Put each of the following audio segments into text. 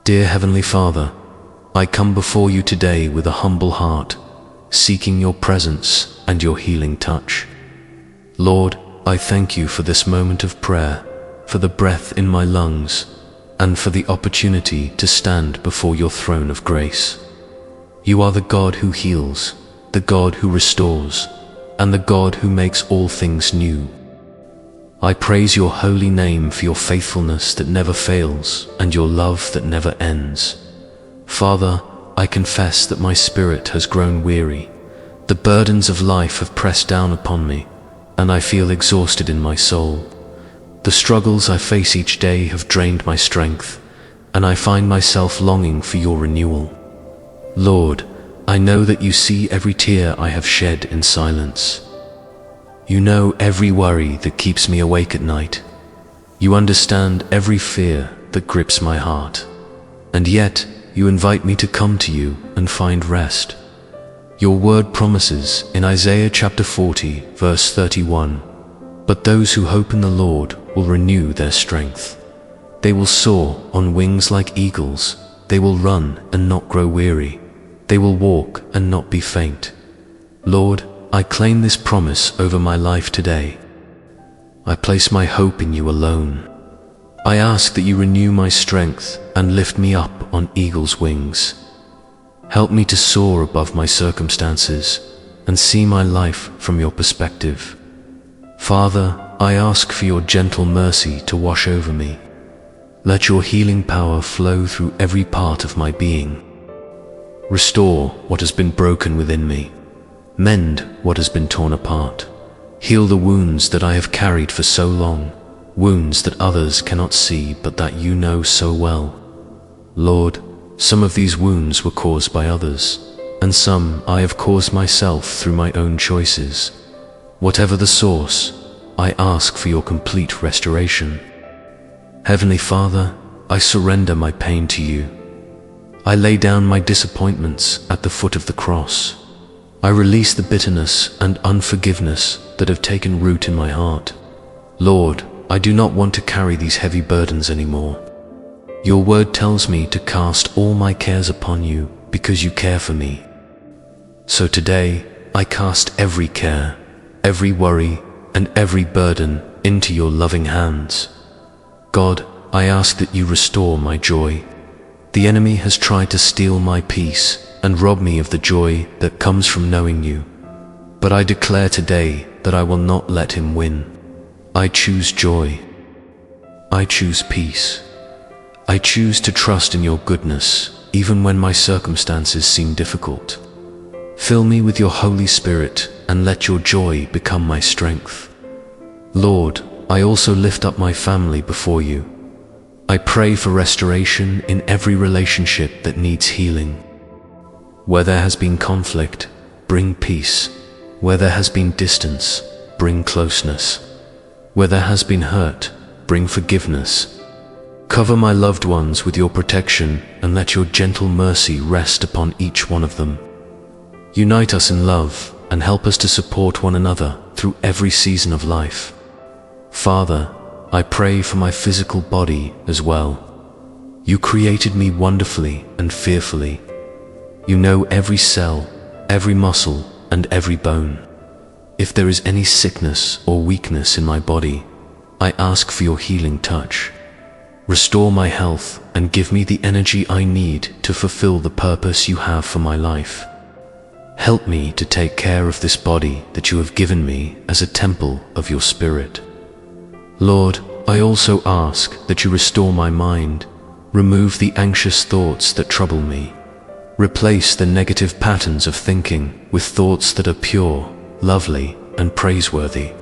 Dear Heavenly Father, I come before you today with a humble heart, seeking your presence and your healing touch. Lord, I thank you for this moment of prayer, for the breath in my lungs, and for the opportunity to stand before your throne of grace. You are the God who heals, the God who restores, and the God who makes all things new. I praise your holy name for your faithfulness that never fails and your love that never ends. Father, I confess that my spirit has grown weary. The burdens of life have pressed down upon me, and I feel exhausted in my soul. The struggles I face each day have drained my strength, and I find myself longing for your renewal. Lord, I know that you see every tear I have shed in silence. You know every worry that keeps me awake at night. You understand every fear that grips my heart. And yet, you invite me to come to you and find rest. Your word promises in Isaiah chapter 40, verse 31, "But those who hope in the Lord will renew their strength. They will soar on wings like eagles. They will run and not grow weary. They will walk and not be faint." Lord, I claim this promise over my life today. I place my hope in you alone. I ask that you renew my strength and lift me up on eagle's wings. Help me to soar above my circumstances and see my life from your perspective. Father, I ask for your gentle mercy to wash over me. Let your healing power flow through every part of my being. Restore what has been broken within me. Mend what has been torn apart. Heal the wounds that I have carried for so long, wounds that others cannot see but that you know so well. Lord, some of these wounds were caused by others, and some I have caused myself through my own choices. Whatever the source, I ask for your complete restoration. Heavenly Father, I surrender my pain to you. I lay down my disappointments at the foot of the cross. I release the bitterness and unforgiveness that have taken root in my heart. Lord, I do not want to carry these heavy burdens anymore. Your word tells me to cast all my cares upon you because you care for me. So today, I cast every care, every worry, and every burden into your loving hands. God, I ask that you restore my joy. The enemy has tried to steal my peace and rob me of the joy that comes from knowing you. But I declare today that I will not let him win. I choose joy. I choose peace. I choose to trust in your goodness, even when my circumstances seem difficult. Fill me with your Holy Spirit and let your joy become my strength. Lord, I also lift up my family before you. I pray for restoration in every relationship that needs healing. Where there has been conflict, bring peace. Where there has been distance, bring closeness. Where there has been hurt, bring forgiveness. Cover my loved ones with your protection and let your gentle mercy rest upon each one of them. Unite us in love and help us to support one another through every season of life. Father, I pray for my physical body as well. You created me wonderfully and fearfully. You know every cell, every muscle, and every bone. If there is any sickness or weakness in my body, I ask for your healing touch. Restore my health and give me the energy I need to fulfill the purpose you have for my life. Help me to take care of this body that you have given me as a temple of your Spirit. Lord, I also ask that you restore my mind, remove the anxious thoughts that trouble me. Replace the negative patterns of thinking with thoughts that are pure, lovely, and praiseworthy.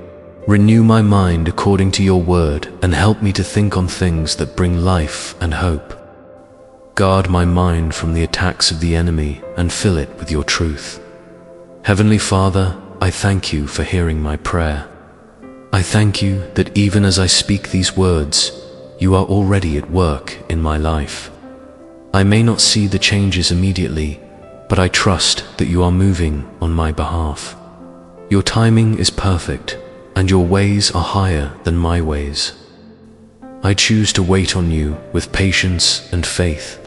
Renew my mind according to your word and help me to think on things that bring life and hope. Guard my mind from the attacks of the enemy and fill it with your truth. Heavenly Father, I thank you for hearing my prayer. I thank you that even as I speak these words, you are already at work in my life. I may not see the changes immediately, but I trust that you are moving on my behalf. Your timing is perfect, and your ways are higher than my ways. I choose to wait on you with patience and faith,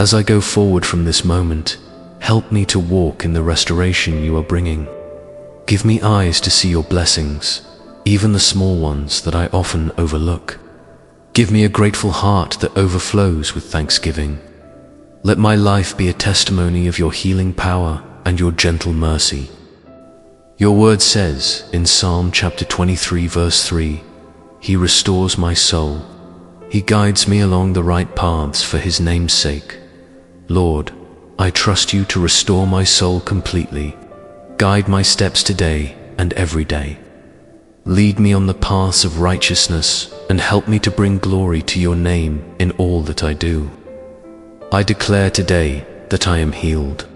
As I go forward from this moment, help me to walk in the restoration you are bringing. Give me eyes to see your blessings, even the small ones that I often overlook. Give me a grateful heart that overflows with thanksgiving. Let my life be a testimony of your healing power and your gentle mercy. Your word says in Psalm chapter 23 verse 3, "He restores my soul. He guides me along the right paths for His name's sake." Lord, I trust you to restore my soul completely. Guide my steps today and every day. Lead me on the paths of righteousness and help me to bring glory to your name in all that I do. I declare today that I am healed.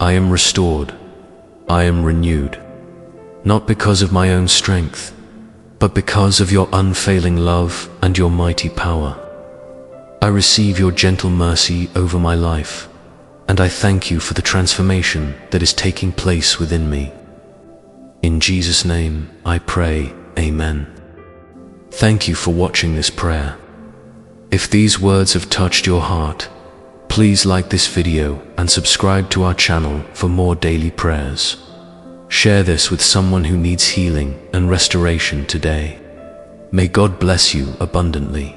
I am restored. I am renewed. Not because of my own strength, but because of your unfailing love and your mighty power. I receive your gentle mercy over my life, and I thank you for the transformation that is taking place within me. In Jesus' name I pray, Amen. Thank you for watching this prayer. If these words have touched your heart, please like this video and subscribe to our channel for more daily prayers. Share this with someone who needs healing and restoration today. May God bless you abundantly.